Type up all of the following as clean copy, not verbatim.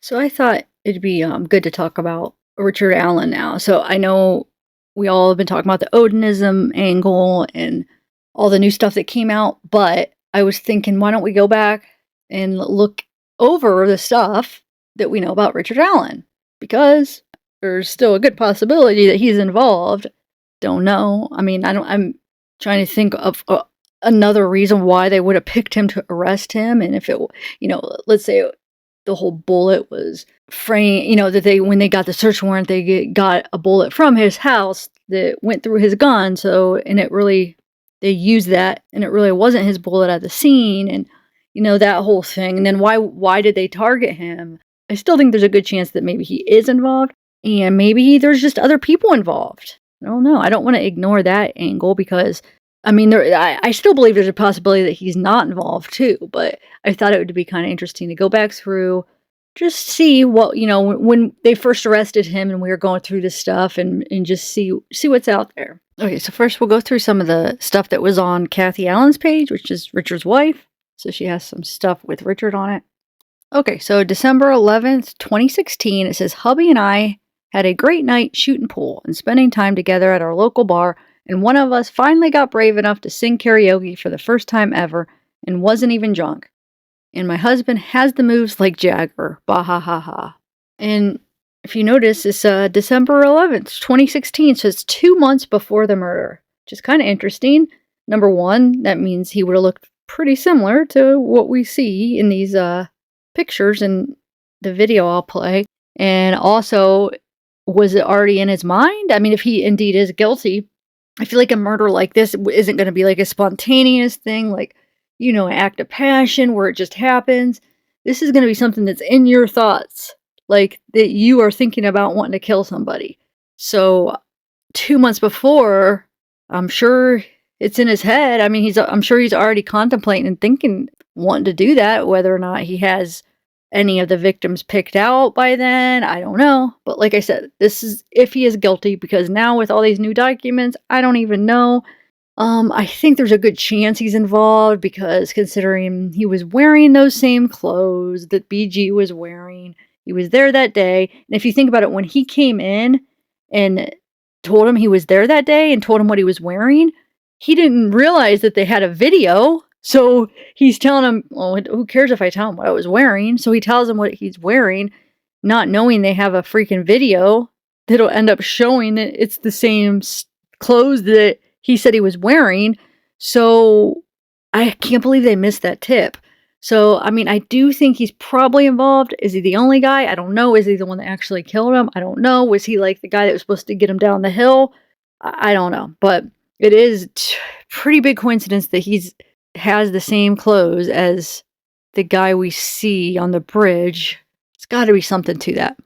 So I thought it'd be good to talk about Richard Allen now. So I know we all have been talking about the Odinism angle and all the new stuff that came out, but I was thinking, why don't we go back and look over the stuff that we know about Richard Allen? Because there's still a good possibility that he's involved. Don't know. I mean, I don't. I'm trying to think of another reason why they would have picked him to arrest him, and if it, let's say the whole bullet was frame, that they when they got the search warrant, got a bullet from his house that went through his gun. So, and it really, they used that, and it really wasn't his bullet at the scene, and that whole thing. And then why did they target him? I still think there's a good chance that maybe he is involved, and maybe there's just other people involved. I don't know. I don't want to ignore that angle because I mean, I still believe there's a possibility that he's not involved too, but I thought it would be kind of interesting to go back through, just see what, when they first arrested him and we were going through this stuff and just see what's out there. Okay, so first we'll go through some of the stuff that was on Kathy Allen's page, which is Richard's wife. So she has some stuff with Richard on it. Okay, so December 11th, 2016, it says, hubby and I had a great night shooting pool and spending time together at our local bar, and one of us finally got brave enough to sing karaoke for the first time ever and wasn't even drunk. And my husband has the moves like Jagger. Bah ha ha ha. And if you notice, it's December 11th, 2016, so it's 2 months before the murder, which is kind of interesting. Number one, that means he would have looked pretty similar to what we see in these pictures and the video I'll play. And also, was it already in his mind? I mean, if he indeed is guilty, I feel like a murder like this isn't going to be like a spontaneous thing, like, an act of passion where it just happens. This is going to be something that's in your thoughts, like that you are thinking about wanting to kill somebody. So 2 months before, I'm sure it's in his head. I mean, I'm sure he's already contemplating and thinking, wanting to do that. Whether or not he has any of the victims picked out by then, I don't know. But like I said, this is if he is guilty, because now with all these new documents, I don't even know. I think there's a good chance he's involved because considering he was wearing those same clothes that BG was wearing, he was there that day. And if you think about it, when he came in and told him he was there that day and told him what he was wearing, he didn't realize that they had a video. So he's telling him, well, who cares if I tell him what I was wearing? So he tells him what he's wearing, not knowing they have a freaking video that'll end up showing that it's the same clothes that he said he was wearing. So I can't believe they missed that tip. So, I mean, I do think he's probably involved. Is he the only guy? I don't know. Is he the one that actually killed him? I don't know. Was he like the guy that was supposed to get him down the hill? I don't know. But it is pretty big coincidence that has the same clothes as the guy we see on the bridge. It's got to be something to that.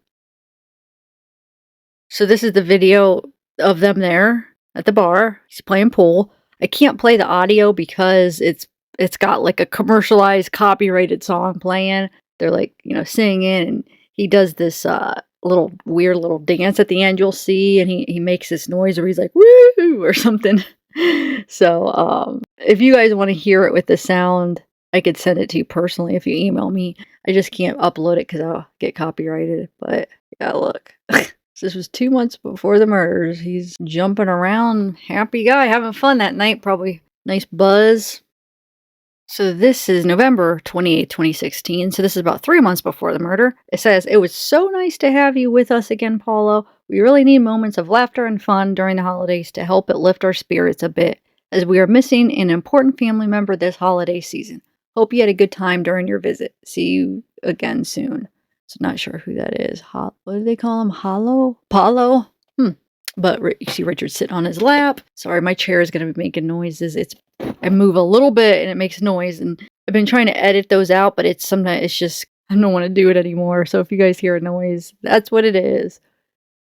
So this is the video of them there at the bar. He's playing pool. I can't play the audio because it's got like a commercialized copyrighted song playing. They're like, singing, and he does this little weird little dance at the end you'll see, and he makes this noise where he's like woo or something. So if you guys want to hear it with the sound, I could send it to you personally if you email me. I just can't upload it because I'll get copyrighted. But yeah, look. This was 2 months before the murders. He's jumping around, happy guy, having fun that night, probably nice buzz. So this is November 28, 2016. So this is about 3 months before the murder. It says, it was so nice to have you with us again, Paulo. We really need moments of laughter and fun during the holidays to help it lift our spirits a bit, as we are missing an important family member this holiday season. Hope you had a good time during your visit. See you again soon. So not sure who that is. What do they call him? Paulo? But you see Richard sitting on his lap. Sorry, my chair is going to be making noises. I move a little bit and it makes noise. And I've been trying to edit those out, but sometimes it's just, I don't want to do it anymore. So if you guys hear a noise, that's what it is.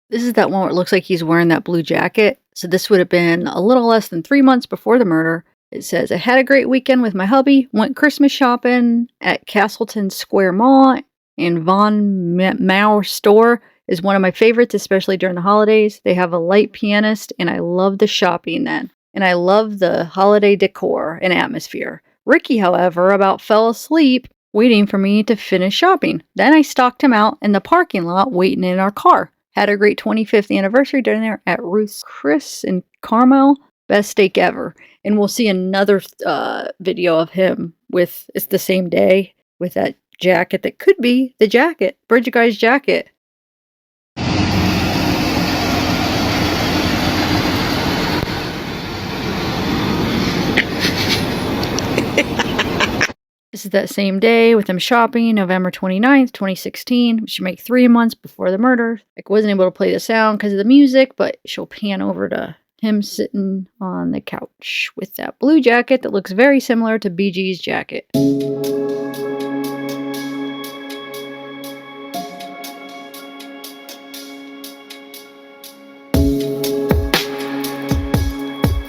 This is that one where it looks like he's wearing that blue jacket. So this would have been a little less than 3 months before the murder. It says, I had a great weekend with my hubby, went Christmas shopping at Castleton Square Mall, and Von Maur store is one of my favorites, especially during the holidays. They have a light pianist, and I love the shopping then. And I love the holiday decor and atmosphere. Ricky, however, about fell asleep waiting for me to finish shopping. Then I stalked him out in the parking lot waiting in our car. Had a great 25th anniversary dinner at Ruth's Chris in Carmel. Best steak ever. And we'll see another video of him with, it's the same day, with that jacket that could be the jacket, Bridge Guy's jacket. This is that same day with him shopping, November 29th, 2016, which should make 3 months before the murder. I wasn't able to play the sound because of the music, but she'll pan over to him sitting on the couch with that blue jacket that looks very similar to BG's jacket.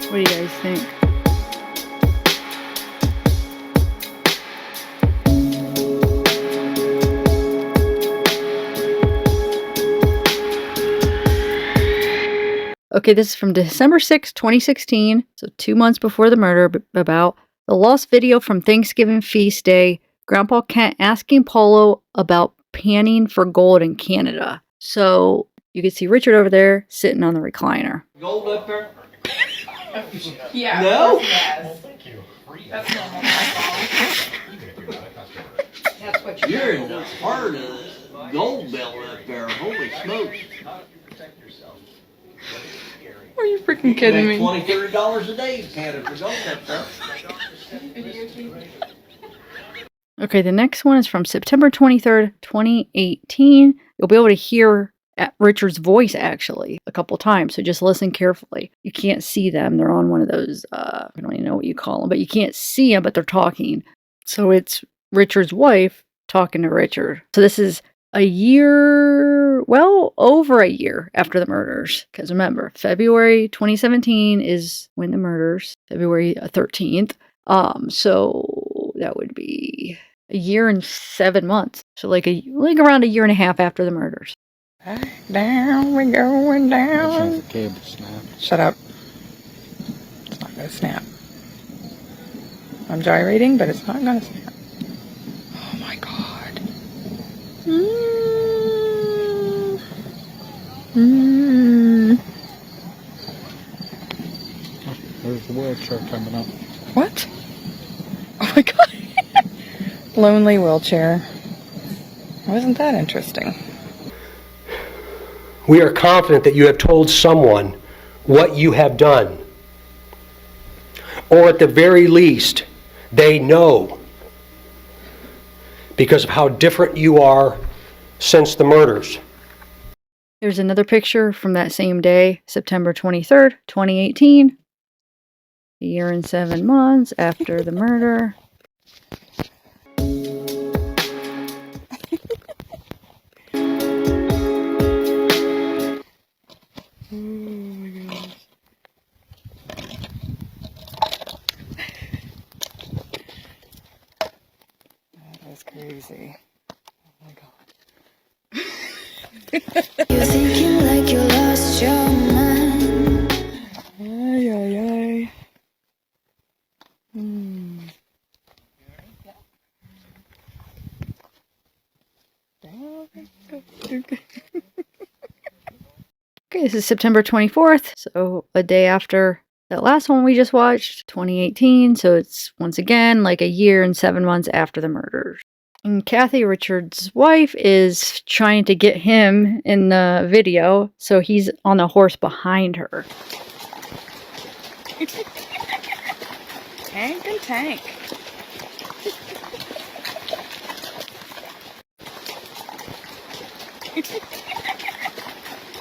What do you guys think? Okay, this is from December 6, 2016, so 2 months before the murder, about the lost video from Thanksgiving feast day, Grandpa Kent asking Paulo about panning for gold in Canada. So you can see Richard over there sitting on the recliner. Gold up there? Yeah. No? Yes. Thank you. That's normal. That's what You're in the heart of Gold Belt up there. Holy smokes. Are you freaking kidding me? $20, $30 a day panning for gold up there. Okay, the next one is from September 23rd, 2018. You'll be able to hear Richard's voice actually a couple times, so just listen carefully. You can't see them. They're on one of those, I don't even know what you call them, but you can't see them, but they're talking. So it's Richard's wife talking to Richard. So this is a year, well, over a year after the murders. Because remember, February 2017 is when the murders, February 13th. So that would be a year and 7 months. So like around a year and a half after the murders. Down we going down. The cable snap. Shut up. It's not gonna snap. I'm gyrating, but it's not gonna snap. Oh my god. There's the wheelchair coming up. What? Oh my god. Lonely wheelchair. Wasn't that interesting? We are confident that you have told someone what you have done. Or at the very least, they know because of how different you are since the murders. There's another picture from that same day, September 23rd, 2018. A year and 7 months after the murder. Oh my gosh. That was crazy. Oh my god. You're thinking like you lost your mind. Ay, ay, ay. Okay, this is September 24th, so a day after that last one we just watched, 2018, so it's once again like a year and 7 months after the murders. And Kathy, Richard's wife, is trying to get him in the video, so he's on the horse behind her. Tank and tank.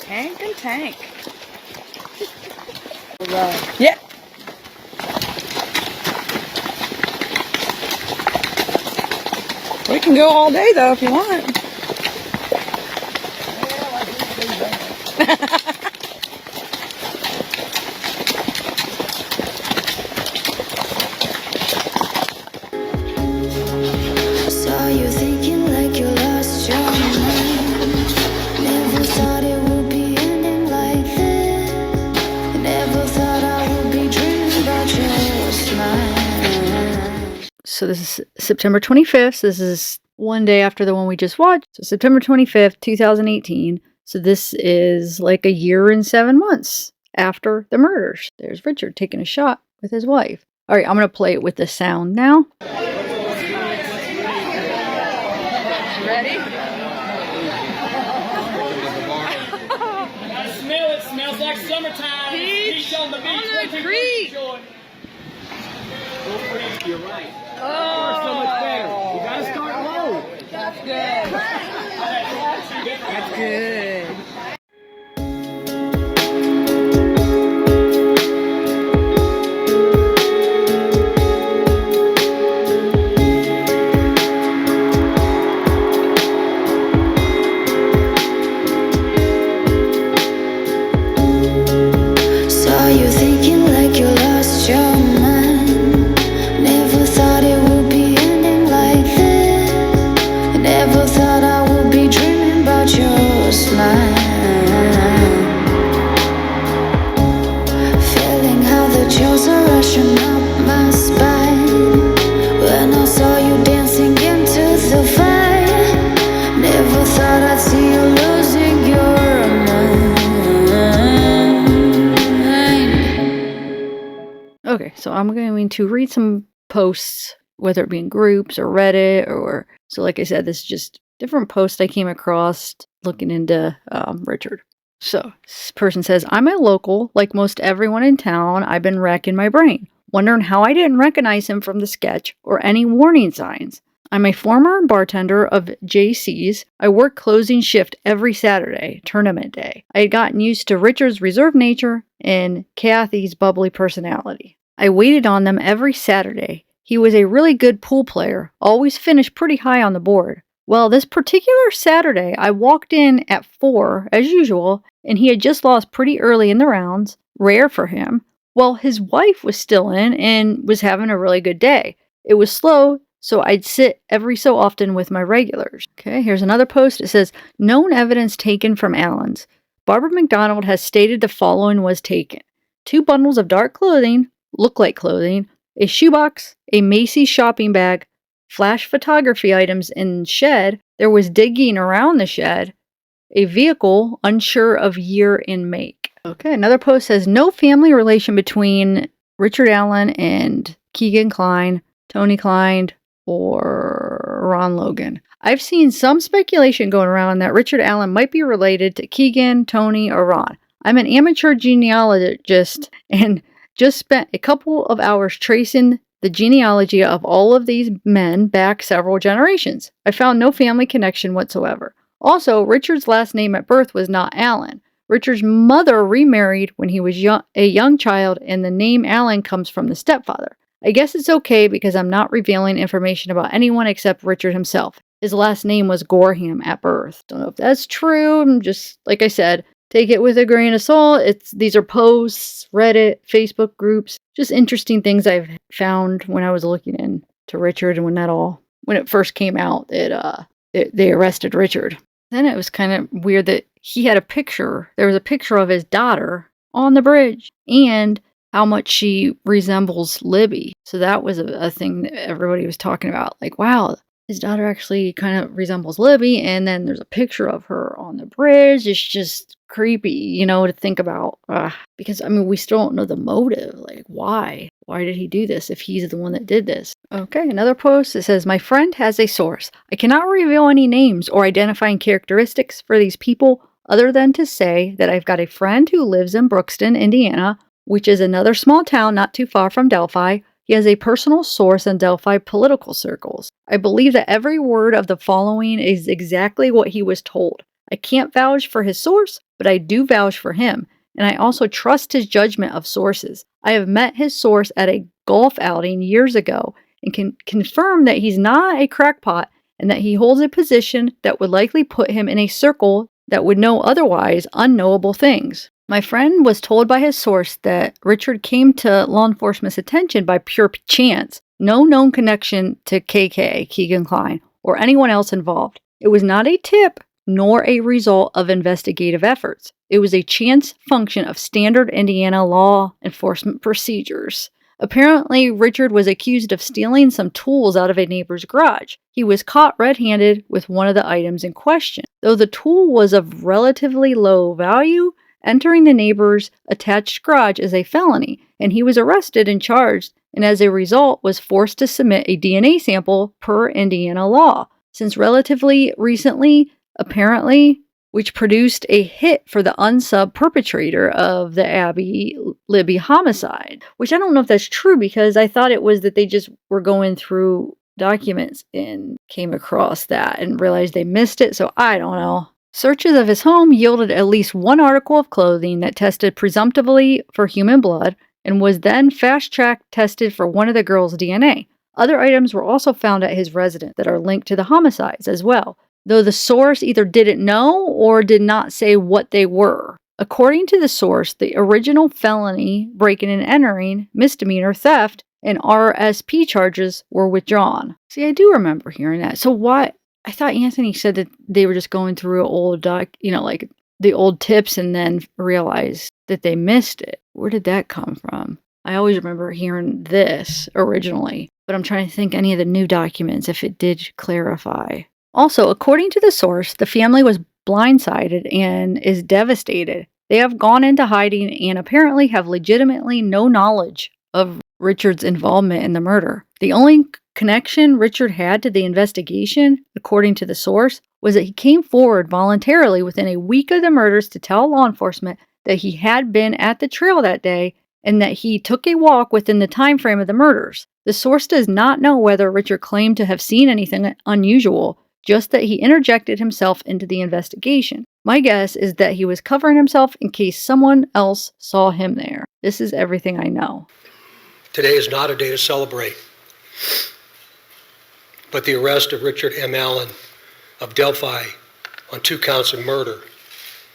Tank and tank. Yeah. We can go all day though if you want. Saw you thinking like you lost your mind. Never thought it would be ending like this. Never thought I would be dreaming about your smile. So this is September 25th. This is one day after the one we just watched. So September 25th, 2018. So this is like a year and 7 months after the murders. There's Richard taking a shot with his wife. All right, I'm going to play it with the sound now. Ready? I smell it. Smells like summertime. Beach on the beach. on the creek. You're right. Oh, So much better. You gotta start low. that's good. That's good. Saw you thinking like you lost your mind. Never thought it would be ending like this. Never thought I would be dreaming about your smile. Feeling how the chills are rushing up my spine. When I saw you dancing into the fire. Never thought I'd see you losing your mind. Okay, so I'm going to read some posts, whether it be in groups or Reddit or, so like I said, this is just different posts I came across looking into Richard. So this person says, I'm a local, like most everyone in town. I've been racking my brain, wondering how I didn't recognize him from the sketch or any warning signs. I'm a former bartender of JC's. I work closing shift every Saturday, tournament day. I had gotten used to Richard's reserved nature and Kathy's bubbly personality. I waited on them every Saturday. He was a really good pool player, always finished pretty high on the board. Well, this particular Saturday, I walked in at 4, as usual, and he had just lost pretty early in the rounds, rare for him. Well, his wife was still in and was having a really good day. It was slow, so I'd sit every so often with my regulars. Okay, here's another post. It says, known evidence taken from Allen's. Barbara McDonald has stated the following was taken. 2 bundles of dark clothing, look like clothing, a shoebox, a Macy's shopping bag, flash photography items in shed. There was digging around the shed, a vehicle unsure of year and make. Okay, another post says, no family relation between Richard Allen and Keegan Klein, Tony Klein, or Ron Logan. I've seen some speculation going around that Richard Allen might be related to Keegan, Tony, or Ron. I'm an amateur genealogist and just spent a couple of hours tracing the genealogy of all of these men back several generations. I found no family connection whatsoever. Also, Richard's last name at birth was not Allen. Richard's mother remarried when he was a young child, and the name Allen comes from the stepfather. I guess it's okay because I'm not revealing information about anyone except Richard himself. His last name was Gorham at birth. Don't know if that's true. I'm just, like I said, take it with a grain of salt. These are posts, Reddit, Facebook groups, just interesting things I've found when I was looking into Richard and when it first came out that they arrested Richard. Then it was kind of weird that he had there was a picture of his daughter on the bridge and how much she resembles Libby. So that was a thing that everybody was talking about. Like, wow, his daughter actually kind of resembles Libby. And then there's a picture of her on the bridge. It's just creepy, to think about. Because, we still don't know the motive. Like, why? Why did he do this if he's the one that did this? Okay, another post. It says, my friend has a source. I cannot reveal any names or identifying characteristics for these people other than to say that I've got a friend who lives in Brookston, Indiana, which is another small town not too far from Delphi. He has a personal source in Delphi political circles. I believe that every word of the following is exactly what he was told. I can't vouch for his source, but I do vouch for him, and I also trust his judgment of sources. I have met his source at a golf outing years ago and can confirm that he's not a crackpot and that he holds a position that would likely put him in a circle that would know otherwise unknowable things. My friend was told by his source that Richard came to law enforcement's attention by pure chance. No known connection to KK, Keegan Klein, or anyone else involved. It was not a tip, nor a result of investigative efforts. It was a chance function of standard Indiana law enforcement procedures. Apparently, Richard was accused of stealing some tools out of a neighbor's garage. He was caught red-handed with one of the items in question. Though the tool was of relatively low value, entering the neighbor's attached garage is a felony, and he was arrested and charged, and as a result was forced to submit a DNA sample per Indiana law. Since relatively recently, apparently, which produced a hit for the unsub perpetrator of the Abby Libby homicide. Which I don't know if that's true, because I thought it was that they just were going through documents and came across that and realized they missed it, so I don't know. Searches of his home yielded at least one article of clothing that tested presumptively for human blood and was then fast-track tested for one of the girls' DNA. Other items were also found at his residence that are linked to the homicides as well, though the source either didn't know or did not say what they were. According to the source, the original felony, breaking and entering, misdemeanor theft, and RSP charges were withdrawn. See, I do remember hearing that. So why? I thought Anthony said that they were just going through old like the old tips and then realized that they missed it. Where did that come from? I always remember hearing this originally, but I'm trying to think any of the new documents if it did clarify. Also, according to the source, the family was blindsided and is devastated. They have gone into hiding and apparently have legitimately no knowledge of Richard's involvement in the murder. The only connection Richard had to the investigation, according to the source, was that he came forward voluntarily within a week of the murders to tell law enforcement that he had been at the trail that day and that he took a walk within the time frame of the murders. The source does not know whether Richard claimed to have seen anything unusual, just that he interjected himself into the investigation. My guess is that he was covering himself in case someone else saw him there. This is everything I know. Today is not a day to celebrate, but the arrest of Richard M. Allen of Delphi on 2 counts of murder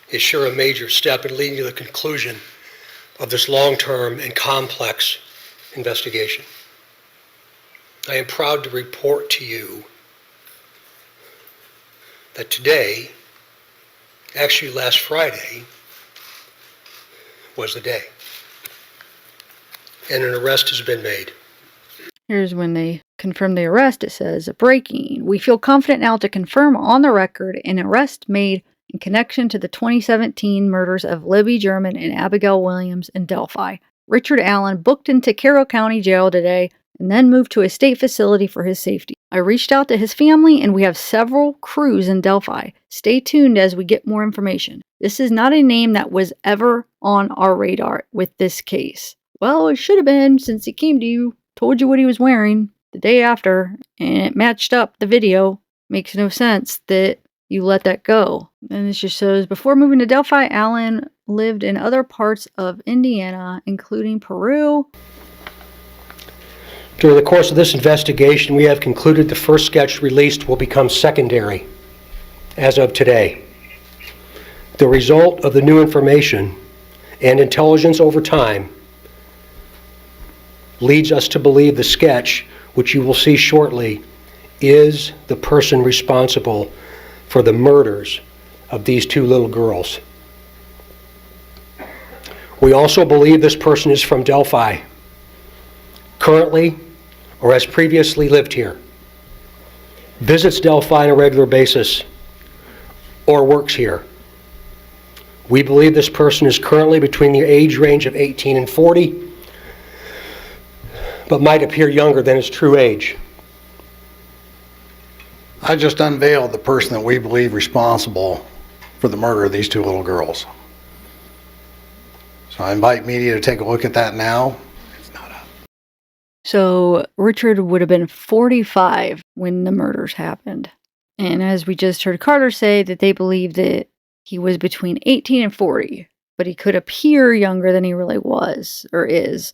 is sure a major step in leading to the conclusion of this long-term and complex investigation. I am proud to report to you that today, actually last Friday, was the day. And an arrest has been made. Here's when they confirm the arrest. It says, breaking. We feel confident now to confirm on the record an arrest made in connection to the 2017 murders of Libby German and Abigail Williams in Delphi. Richard Allen booked into Carroll County Jail today and then moved to a state facility for his safety. I reached out to his family and we have several crews in Delphi. Stay tuned as we get more information. This is not a name that was ever on our radar with this case. Well, it should have been, since he came to you, told you what he was wearing the day after, and it matched up the video. Makes no sense that you let that go. And this just shows, before moving to Delphi, Allen lived in other parts of Indiana, including Peru. During the course of this investigation, we have concluded the first sketch released will become secondary as of today. The result of the new information and intelligence over time leads us to believe the sketch, which you will see shortly, is the person responsible for the murders of these 2 little girls. We also believe this person is from Delphi, currently or has previously lived here, visits Delphi on a regular basis, or works here. We believe this person is currently between the age range of 18 and 40, but might appear younger than his true age. I just unveiled the person that we believe responsible for the murder of these 2 little girls. So I invite media to take a look at that now. It's not up. So Richard would have been 45 when the murders happened. And as we just heard Carter say, that they believe that he was between 18 and 40, but he could appear younger than he really was or is.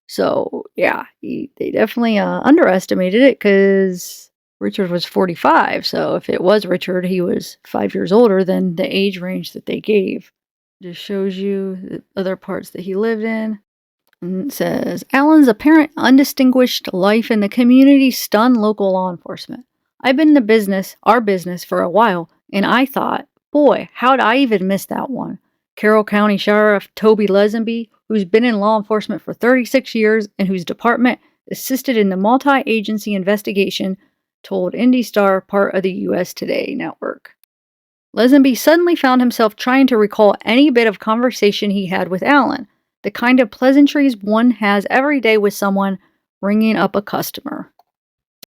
So yeah, they definitely underestimated it, because Richard was 45. So if it was Richard, he was 5 years older than the age range that they gave. Just shows you the other parts that he lived in. And it says, Allen's apparent undistinguished life in the community stunned local law enforcement. I've been in our business for a while, and I thought, boy, how'd I even miss that one? Carroll County Sheriff Toby Lesenby, who's been in law enforcement for 36 years and whose department assisted in the multi-agency investigation, told IndyStar, part of the US Today network. Lesenby suddenly found himself trying to recall any bit of conversation he had with Alan, the kind of pleasantries one has every day with someone ringing up a customer.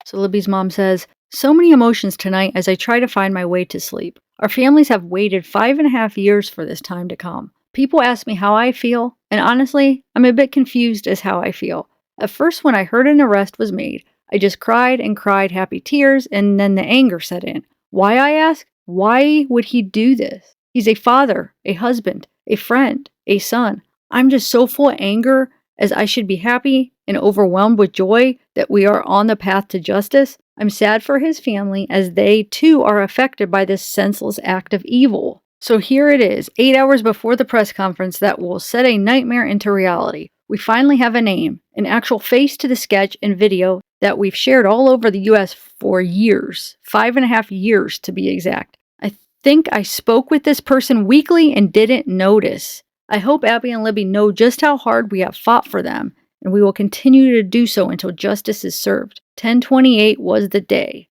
So Libby's mom says, "So many emotions tonight as I try to find my way to sleep. Our families have waited 5.5 years for this time to come. People ask me how I feel, and honestly, I'm a bit confused as how I feel. At first, when I heard an arrest was made, I just cried and cried happy tears, and then the anger set in. Why, I ask? Why would he do this? He's a father, a husband, a friend, a son. I'm just so full of anger as I should be happy and overwhelmed with joy that we are on the path to justice. I'm sad for his family as they too are affected by this senseless act of evil." So here it is, 8 hours before the press conference that will set a nightmare into reality. We finally have a name, an actual face to the sketch and video that we've shared all over the US for years, 5.5 years to be exact. I think I spoke with this person weekly and didn't notice. I hope Abby and Libby know just how hard we have fought for them, and we will continue to do so until justice is served. 10/28 was the day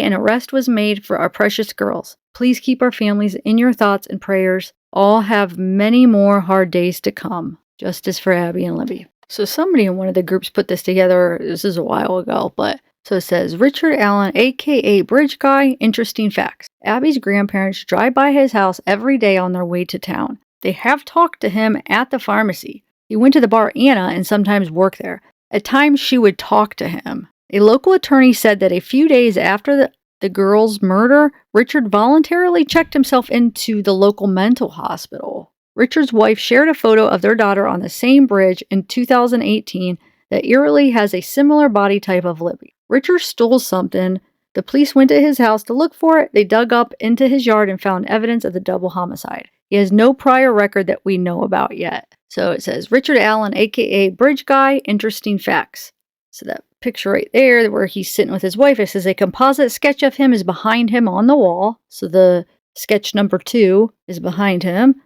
an arrest was made for our precious girls. Please keep our families in your thoughts and prayers. All have many more hard days to come. Justice for Abby and Libby. So somebody in one of the groups put this together. This is a while ago, but so it says, Richard Allen, aka Bridge Guy, interesting facts. Abby's grandparents drive by his house every day on their way to town. They have talked to him at the pharmacy. He went to the bar Anna and sometimes worked there. At times she would talk to him. A local attorney said that a few days after the girl's murder, Richard voluntarily checked himself into the local mental hospital. Richard's wife shared a photo of their daughter on the same bridge in 2018 that eerily has a similar body type of Libby. Richard stole something. The police went to his house to look for it. They dug up into his yard and found evidence of the double homicide. He has no prior record that we know about yet. So it says, Richard Allen, aka Bridge Guy, interesting facts. So that picture right there where he's sitting with his wife, it says a composite sketch of him is behind him on the wall. So the sketch number 2 is behind him.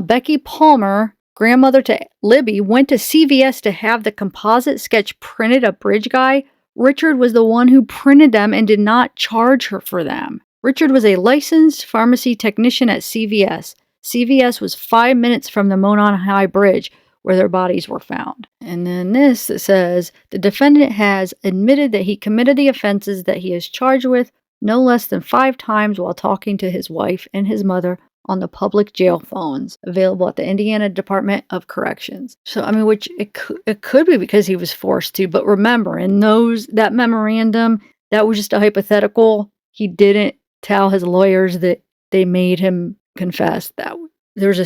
Becky Palmer, grandmother to Libby, went to CVS to have the composite sketch printed up Bridge Guy. Richard was the one who printed them and did not charge her for them. Richard was a licensed pharmacy technician at CVS. CVS was 5 minutes from the Monon High Bridge where their bodies were found. And then this, it says, the defendant has admitted that he committed the offenses that he is charged with no less than 5 times while talking to his wife and his mother on the public jail phones available at the Indiana Department of Corrections. So, I mean, which it could be because he was forced to, but remember, in that memorandum, that was just a hypothetical. He didn't tell his lawyers that they made him confess. That there's a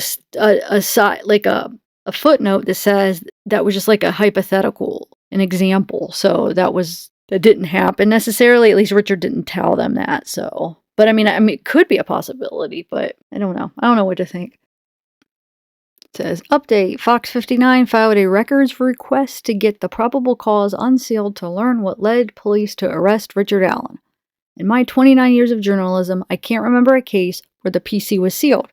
footnote that says that was just like a hypothetical, an example. So that didn't happen necessarily. At least Richard didn't tell them that. So, but I mean, it could be a possibility, but I don't know. I don't know what to think. It says, update, Fox 59 filed a records request to get the probable cause unsealed to learn what led police to arrest Richard Allen. In my 29 years of journalism, I can't remember a case where the PC was sealed.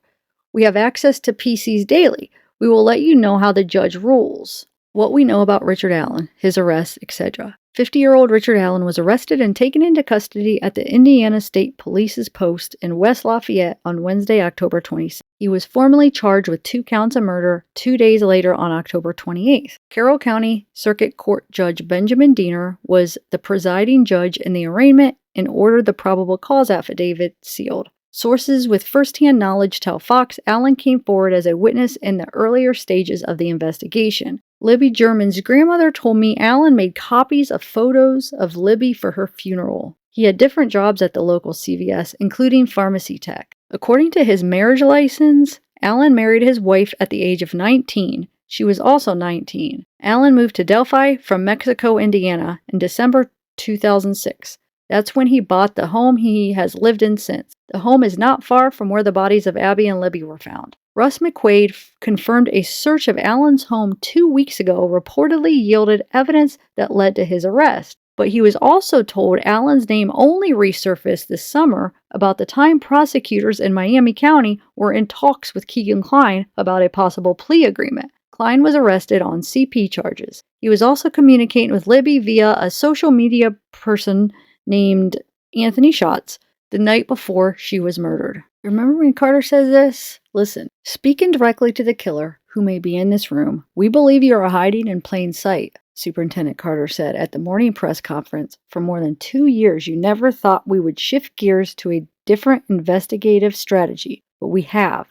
We have access to PCs daily. We will let you know how the judge rules, what we know about Richard Allen, his arrest, etc. 50-year-old Richard Allen was arrested and taken into custody at the Indiana State Police's post in West Lafayette on Wednesday, October 26th. He was formally charged with 2 counts of murder 2 days later on October 28th. Carroll County Circuit Court Judge Benjamin Diener was the presiding judge in the arraignment and ordered the probable cause affidavit sealed. Sources with first-hand knowledge tell Fox Allen came forward as a witness in the earlier stages of the investigation. Libby German's grandmother told me Allen made copies of photos of Libby for her funeral. He had different jobs at the local CVS, including pharmacy tech. According to his marriage license, Allen married his wife at the age of 19. She was also 19. Allen moved to Delphi from Mexico, Indiana in December 2006. That's when he bought the home he has lived in since. The home is not far from where the bodies of Abby and Libby were found. Russ McQuaid confirmed a search of Allen's home 2 weeks ago reportedly yielded evidence that led to his arrest. But he was also told Allen's name only resurfaced this summer about the time prosecutors in Miami County were in talks with Keegan Kline about a possible plea agreement. Klein was arrested on CP charges. He was also communicating with Libby via a social media person named Anthony Schatz the night before she was murdered. Remember when Carter says this? Listen, speaking directly to the killer, who may be in this room, we believe you are hiding in plain sight, Superintendent Carter said at the morning press conference. For more than 2 years, you never thought we would shift gears to a different investigative strategy, but we have.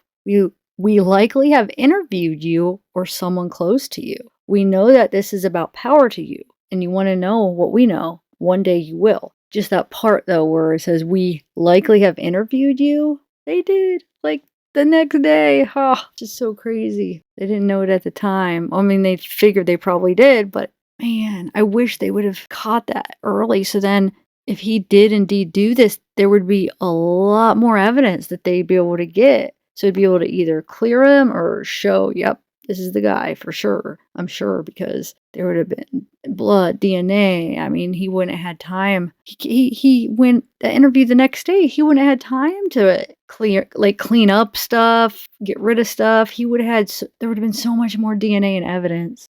We likely have interviewed you or someone close to you. We know that this is about power to you, and you want to know what we know. One day you will. Just that part, though, where it says, we likely have interviewed you. They did, like, the next day. Oh, just so crazy. They didn't know it at the time. I mean, they figured they probably did, but man, I wish they would have caught that early. So then, if he did indeed do this, there would be a lot more evidence that they'd be able to get. So he'd be able to either clear him or show, yep, this is the guy for sure. I'm sure, because there would have been blood, DNA. I mean, he wouldn't have had time. He went the interview the next day. He wouldn't have had time to clean up stuff, get rid of stuff. There would have been so much more DNA and evidence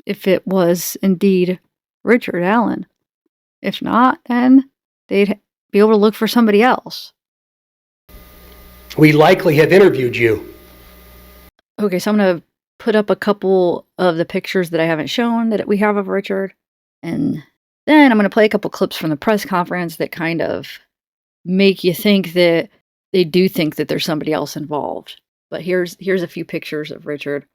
if it was indeed Richard Allen. If not, then they'd be able to look for somebody else. We likely have interviewed you. Okay, so I'm going to put up a couple of the pictures that I haven't shown that we have of Richard. And then I'm going to play a couple clips from the press conference that kind of make you think that they do think that there's somebody else involved. But here's a few pictures of Richard.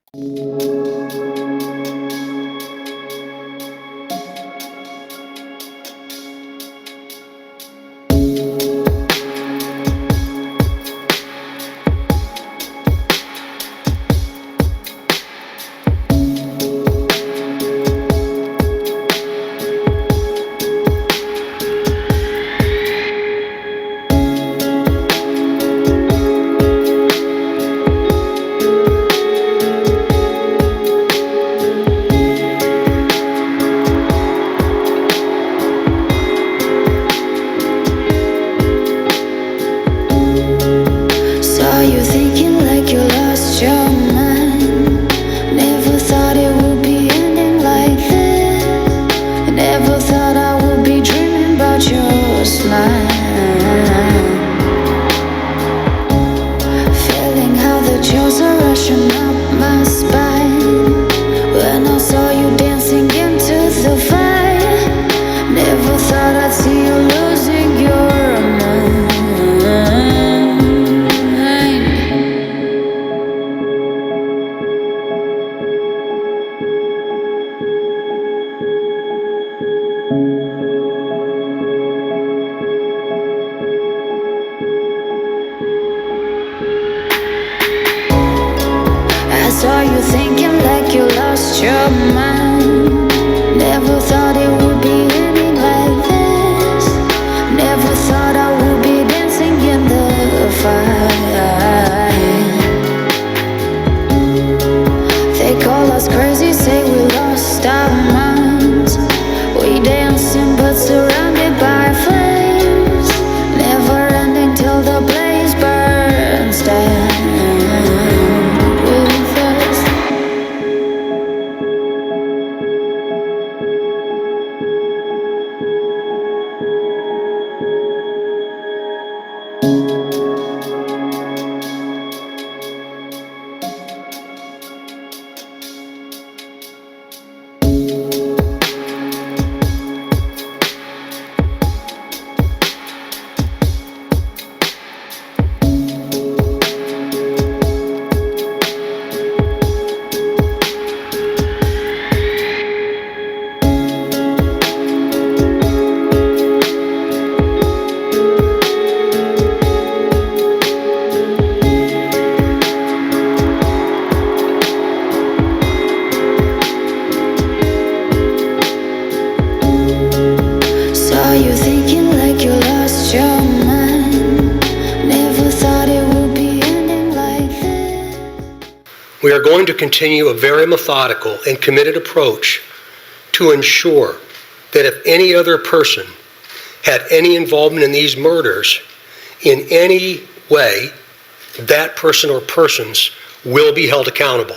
We are going to continue a very methodical and committed approach to ensure that if any other person had any involvement in these murders in any way, that person or persons will be held accountable.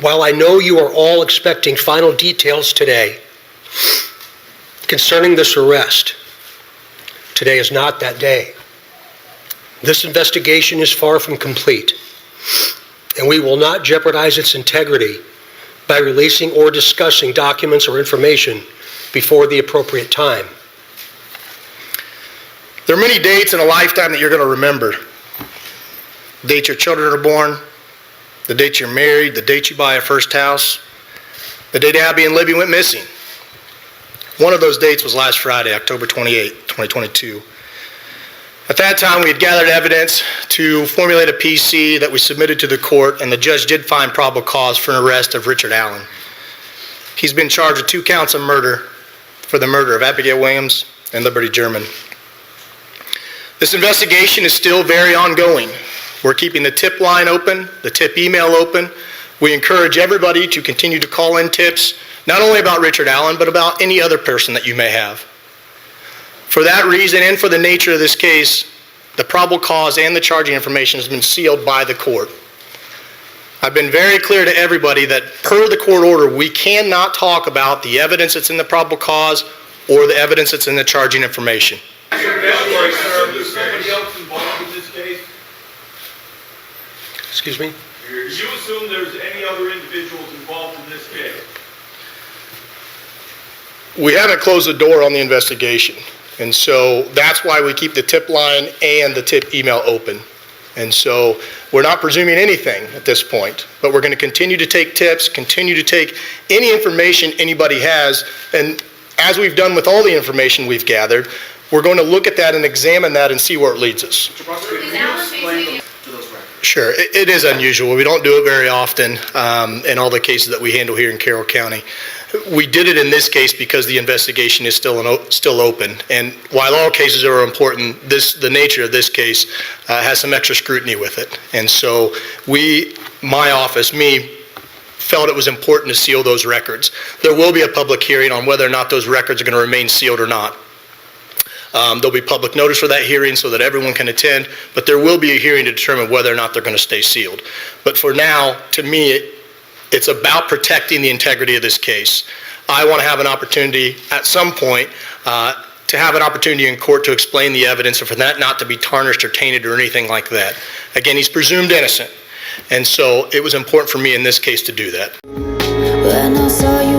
While I know you are all expecting final details today concerning this arrest, today is not that day. This investigation is far from complete, and we will not jeopardize its integrity by releasing or discussing documents or information before the appropriate time. There are many dates in a lifetime that you're going to remember. The date your children are born, the date you're married, the date you buy a first house, the date Abby and Libby went missing. One of those dates was last Friday, October 28, 2022. At that time, we had gathered evidence to formulate a PC that we submitted to the court, and the judge did find probable cause for an arrest of Richard Allen. He's been charged with 2 counts of murder for the murder of Abigail Williams and Liberty German. This investigation is still very ongoing. We're keeping the tip line open, the tip email open. We encourage everybody to continue to call in tips, not only about Richard Allen, but about any other person that you may have. For that reason and for the nature of this case, the probable cause and the charging information has been sealed by the court. I've been very clear to everybody that per the court order, we cannot talk about the evidence that's in the probable cause or the evidence that's in the charging information. Is somebody else involved in this case? Excuse me? Do you assume there's any other individuals involved in this case? We haven't closed the door on the investigation, and so that's why we keep the tip line and the tip email open. And so we're not presuming anything at this point, but we're going to continue to take tips, continue to take any information anybody has, and as we've done with all the information we've gathered, we're going to look at that and examine that and see where it leads us. Sure, it is unusual. We don't do it very often in all the cases that we handle here in Carroll County. We did it in this case because the investigation is still open. And while all cases are important, the nature of this case has some extra scrutiny with it. And so my office, felt it was important to seal those records. There will be a public hearing on whether or not those records are going to remain sealed or not. There'll be public notice for that hearing so that everyone can attend, but there will be a hearing to determine whether or not they're going to stay sealed. But for now, to me, it's about protecting the integrity of this case. I want to have an opportunity at some point to have an opportunity in court to explain the evidence and for that not to be tarnished or tainted or anything like that. Again, he's presumed innocent, and so it was important for me in this case to do that. When I saw you